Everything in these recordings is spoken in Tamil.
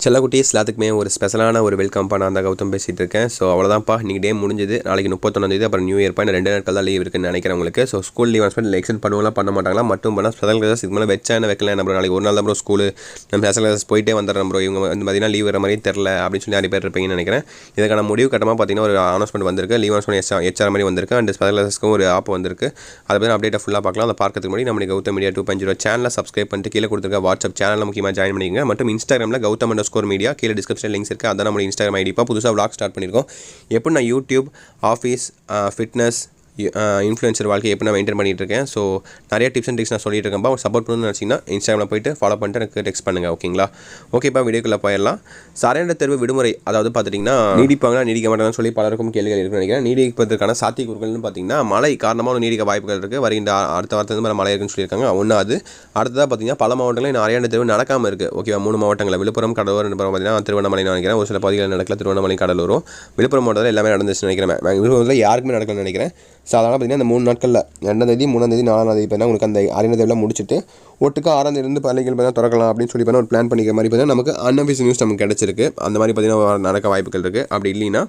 செல்லக்குட்டீஸ் எல்லாத்துக்குமே ஒரு ஸ்பெஷலான ஒரு வெல்கம்ப்பா. நான் தான் கௌதம் பேசிகிட்டு இருக்கேன். ஸோ அவ்வளோதான்ப்பா, இன்றைக்கி டே முடிஞ்சது. நாளைக்கு 31 அப்புறம் நியூ இயர்ப்பா. இன்னும் 2 நாட்கள் தான் லீவ் இருக்குன்னு நினைக்கிறேன் உங்களுக்கு. So school leave announcement extend பண்ணுவாங்களா பண்ண மாட்டாங்களா மட்டும் பண்ணால் ஸ்பெஷல் கிளாஸ் இதுக்கு மேலே வச்சா என்ன வைக்கல நம்ம நாளைக்கு ஒரு நாள் தான் ப்ரோ ஸ்கூலு, நம்ம ஸ்பெஷல் கிளாஸ் போயிட்டே வந்துடுறோம் ப்ரோ, இவங்க வந்து பார்த்தீங்கன்னா லீவ் வர மாதிரி தெரில அப்படின்னு சொல்லி நிறைய பேர் இருப்பீங்கன்னு நினைக்கிறேன். இதுக்கான முடிவு கட்டமாக பார்த்தீங்கன்னா ஒரு அனௌன்ஸ்மெண்ட் வந்திருக்கு, லீவ் அனௌன்ஸ்மெண்ட் ஹெச்ஆர் மாதிரி வந்திருக்கு. அண்ட் ஸ்பெஷல் கிளாஸஸ்க்கும் ஒரு ஆப் வந்திருக்கு. அதை பற்றி அப்டேட்டை ஃபுல்லாக பார்க்கலாம். அதை பார்க்கறதுக்கு முன்னாடி நம்ம கௌதம் மீடியா 2.0 சேனலை சப்ஸ்கிரைப் பண்ணிட்டு கீழே கொடுத்துருக்க வாட்ஸ்அப் சேனலில் முக்கியமாக ஜாயின் பண்ணிக்கங்க. மற்றும் இன்ஸ்டாகிராமில் Gautam_media கீழே டிஸ்கிரிப்ஷன் லிங்க்ஸ் இருக்குது. அதான் நம்ம இன்ஸ்டாகிராம் ஐடிப்பா. புதுசாக vlog ஸ்டார்ட் பண்ணியிருக்கோம். எப்படி நான் யூடியூப், ஆஃபீஸ், ஃபிட்னஸ், இன்ஃப்ளூயன்சர் வாழ்க்கை எப்படி நான் மெயின்டைன் பண்ணிட்டு இருக்கேன். ஸோ நிறைய டிப்ஸ் அண்ட் ட்ரிக்ஸ் நான் சொல்லிட்டு இருக்கேன்ப்பா. சப்போர்ட் பண்ணணும்னு நினச்சிங்கன்னா இன்ஸ்டாகிராமில் போய்ட்டு ஃபாலோ பண்ணிட்டு எனக்கு டெக்ஸ்ட் பண்ணுங்கள். ஓகேங்களா? ஓகேப்பா, வீடியோக்குள்ளே போயிடலாம். சரையாண்ட தேர்வு விடுமுறை, அதாவது பார்த்துட்டிங்கன்னா நீடிப்பாங்களா நீடிக்க மாட்டாங்கன்னு சொல்லி பலருக்கும் கேள்விகள் இருக்குன்னு நினைக்கிறேன். நீடிப்பதற்கான சாத்தியக்கூறுகள்னு பார்த்தீங்கன்னா மழை காரணமாக நீடிக்க வாய்ப்புகள் இருக்குது. வருகின்ற அடுத்த வாரத்துலேருந்து மேலே மழை இருக்குன்னு சொல்லியிருக்காங்க. ஒன்றாவது. அடுத்ததாக பார்த்தீங்கன்னா பல மாவட்டங்களில் இன்னும் அரையாண்டு தேர்வு நடக்காமல் இருக்குது. ஓகேவா? 3 மாவட்டங்களில் விழுப்புரம், கடலூர், பார்த்தீங்கன்னா திருவண்ணாமலை நினைக்கிறேன். ஒரு சில பகுதிகள் நடக்கல. திருவண்ணாமலை, கடலூரும். விழுப்புரம் மாவட்டத்தில் எல்லாமே நடந்துச்சுன்னு நினைக்கிறேன். விழுப்புரத்தில் யாருக்குமே நடக்கலன்னு நினைக்கிறேன். ஸோ அதனால் பார்த்தீங்கன்னா அந்த 3 நாட்களில் 2ஆம் தேதி, 3ஆம் தேதி, 4ஆம் தேதி பார்த்தீங்கன்னா உங்களுக்கு அந்த அரையாண்டு தேர்வுலாம் முடிச்சுட்டு ஒட்டுக்கா 6ஆம் தேதியிலிருந்து பள்ளிகள் பார்த்தீங்கன்னா திறக்கலாம் அப்படின்னு சொல்லி பார்த்தீங்கன்னா ஒரு பிளான் பண்ணிக்கிற மாதிரி பார்த்தீங்கன்னா நமக்கு அன்அஃபிஷியல் நியூஸ் நமக்கு கிடச்சிருக்கு. அந்த மாதிரி பார்த்தீங்கன்னா நடக்க வாய்ப்புகள் இருக்குது. அப்படி இல்லைன்னா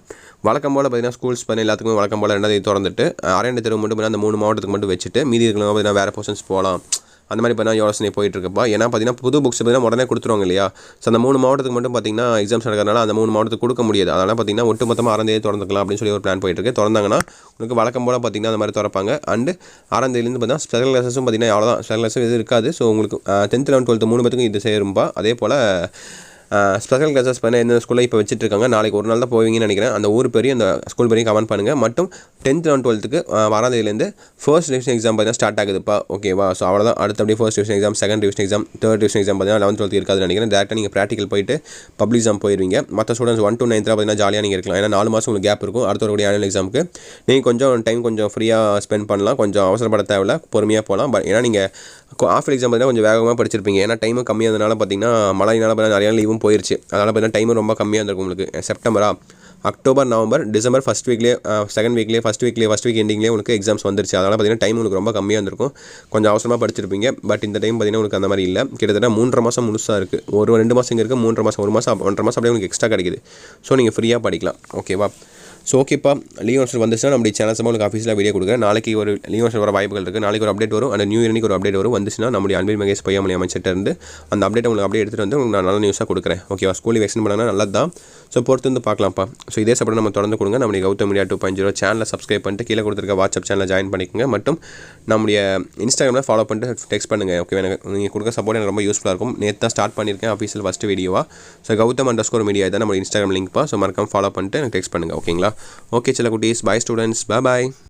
வழக்கம் போல் பார்த்தீங்கன்னா ஸ்கூல்ஸ் பார்த்தீங்கன்னா எல்லாத்துக்குமே வழக்கம் போல் 2ஆம் தேதி திறந்துட்டு அரையாண்டு தேர்வு மட்டும் பார்த்தீங்கன்னா அந்த 3 மாவட்டத்துக்கு மட்டும் வச்சுட்டு மீதி இருக்கலாம் பார்த்தீங்கன்னா வேறு போர்ஷன்ஸ் போகலாம். அந்த மாதிரி பார்த்தீங்கன்னா யோசனை போயிட்டுருக்குப்பா. ஏன்னா பார்த்தீங்கன்னா புது புக்ஸ் பார்த்தீங்கன்னா உடனே கொடுத்துருவாங்க இல்லையா? ஸோ அந்த 3 மாவட்டத்துக்கு மட்டும் பார்த்தீங்கன்னா எக்ஸாம்ஸ் நடக்கிறதுனால அந்த 3 மாவட்டத்துக்கு கொடுக்க முடியாது. அதனால் பார்த்தீங்கன்னா ஒட்டு மொத்தமாக 6ஆம் தேதி திறந்துக்கலாம் அப்படின்னு சொல்லி ஒரு பிளான் போயிட்டுருக்கு. திறந்தாங்கன்னா உங்களுக்கு வழக்கம் போல் பார்த்தீங்கன்னா அந்த மாதிரி திறப்பாங்க. அண்டு 6ஆம் தேதியிலேருந்து பார்த்தீங்கன்னா ஸ்பெஷல் கிளாஸஸும் பார்த்தீங்கன்னா அவ்வளோதான். ஸ்பெஷல் கிளாஸும் இது இருக்காது. ஸோ உங்களுக்கு 10th, 11th, 12th 3 பேத்துக்கும் இது சேரும்பா. அதே போல் ஸ்பெஷல் கிளாஸஸ் பண்ண எந்த ஸ்கூலில் இப்போ வச்சுட்ருக்காங்க. நாளைக்கு ஒரு நாள் தான் போவீங்கன்னு நினைக்கிறேன். அந்த ஊர் பெரிய அந்த ஸ்கூல் பெரிய கமெண்ட் பண்ணுங்கள். மட்டும் 10th and 12th வராம் தேதியிலேருந்து ஃபர்ஸ்ட் டிவிஷன் எக்ஸாம் பார்த்தீங்கன்னா ஸ்டார்ட் ஆகுதுப்பா. ஓகேவா? ஸோ அவ்வளோதான். அடுத்தபடியே first division exam, second division exam, third division exam பார்த்தீங்கன்னா 11th, 12th இருக்காதுன்னு நினைக்கிறேன். டேரெக்டாக நீங்கள் ப்ராக்டிக்கல் போயிட்டு பப்ளிக் எக்ஸாம் போயிருவீங்க. மற்ற ஸ்டூடெண்ட்ஸ் 1 to 9th பார்த்தீங்கன்னா ஜாலியாக நீங்கள் இருக்கலாம். ஏன்னா 4 மாதம் உங்களுக்கு கேப் இருக்கும். அடுத்த ஒரு ஆனுவல் எக்ஸாமுக்கு நீங்கள் கொஞ்சம் டைம் கொஞ்சம் ஃப்ரீயாக ஸ்பெண்ட் பண்ணலாம். கொஞ்சம் அவசரப்பட தேவையில்ல, பொறுமையாக போகலாம். ஏன்னா நீங்கள் ஆஃப் எக்ஸாம் பார்த்தீங்கன்னா கொஞ்சம் வேகமாக படிச்சிருப்பீங்க. ஏன்னா டைமும் கம்மியானதுனால பார்த்தீங்கன்னா மழையினால பார்த்தீங்கன்னா நிறையா லீவும் போயிடுச்சு. அதனால் பார்த்தீங்கன்னா டைமும் ரொம்ப கம்மியாக இருந்திருக்கும் உங்களுக்கு. செப்டம்பரா, அக்டோபர், நவம்பர், டிசம்பர் ஃபஸ்ட் வீக்லேயே, செகண்ட் வீக்லேயே, ஃபஸ்ட் வீக் எண்டிங்லேயே உங்களுக்கு எக்ஸாம்ஸ் வந்துருச்சு. அதனால் பார்த்தீங்கன்னா டைம் உங்களுக்கு ரொம்ப கம்மியாக இருந்திருக்கும். கொஞ்சம் அவசரமாக படிச்சிருப்பீங்க. பட் இந்த டைம் பார்த்தீங்கன்னா உங்களுக்கு அந்த மாதிரி இல்லை. கிட்டத்தட்ட 3.5 மாதம் முழுசாக இருக்குது. ஒரு 2 மாதம் இங்கே இருக்குது, 3.5 மாதம், 1 மாதம், 1.5 மாதம் அப்படியே உங்களுக்கு எக்ஸ்ட்ரா கிடைக்குது. ஸோ நீங்கள் ஃப்ரீயாக படிக்கலாம். ஓகேவா? ஸோ ஓகேப்பா, லீவ் அனௌன்ஸ்மெண்ட் வந்துச்சுன்னா நம்ம சேனல்ஸ் உங்களுக்கு ஆஃபீஸில் வீடியோ கொடுக்குறேன். நாளைக்கு ஒரு லீவ் அனௌன்ஸ்மெண்ட் வர வாய்ப்புகள் இருக்குது. நாளைக்கு ஒரு அப்டேட் வரும். அந்த நியூ இயர்க்கு ஒரு அப்டேட் வரும். வந்துச்சுன்னா நம்முடைய அன்பில் மகேஷ் பொய்யாமொழி அமைச்சர்கிட்ட இருந்து அந்த அப்டேட் உங்களுக்கு அப்படியே எடுத்துகிட்டு வந்து உங்களுக்கு நான் நல்ல நியூஸாக கொடுக்குறேன். ஓகேவா? ஸ்கூல் லீவ் எக்ஸ்டெண்ட் பண்ணால் நல்லது தான். ஸோ பொறுத்து வந்து பார்க்கலாம்ப்பா. ஸோ இதே சப்போர்ட் நம்ம தொடர்ந்து கொடுங்க. நம்முடைய Gautam Media 2.0 சேனலை சப்ஸ்கிரைப் பண்ணிட்டு கீழே கொடுத்துருக்க வாட்ஸ்அப் சேனலில் ஜாயின் பண்ணிக்கோங்க. மற்றும் நம்முடைய இன்ஸ்டாகிராமில் ஃபாலோ பண்ணிட்டு டெக்ஸ்ட் பண்ணுங்கள். ஓகே, எனக்கு நீங்கள் கொடுக்க சப்போர்ட் எனக்கு ரொம்ப யூஸ்ஃபுல்லாக இருக்கும். நேற்று தான் ஸ்டார்ட் பண்ணியிருக்கேன் ஆஃபீஸில் ஃபஸ்ட்டு வீடியோவா. ஸோ Gautam_media தான் நம்ம இன்ஸ்டாகிராம் லிங்க்ப்பா. ஸோ மறக்காம ஃபாலோ பண்ணிட்டு எனக்கு டெக்ஸ்ட் பண்ணுங்கள். ஓகேங்களா? ஓகே செல்ல குட்டீஸ், பாய் ஸ்டூடெண்ட்ஸ், பாய்.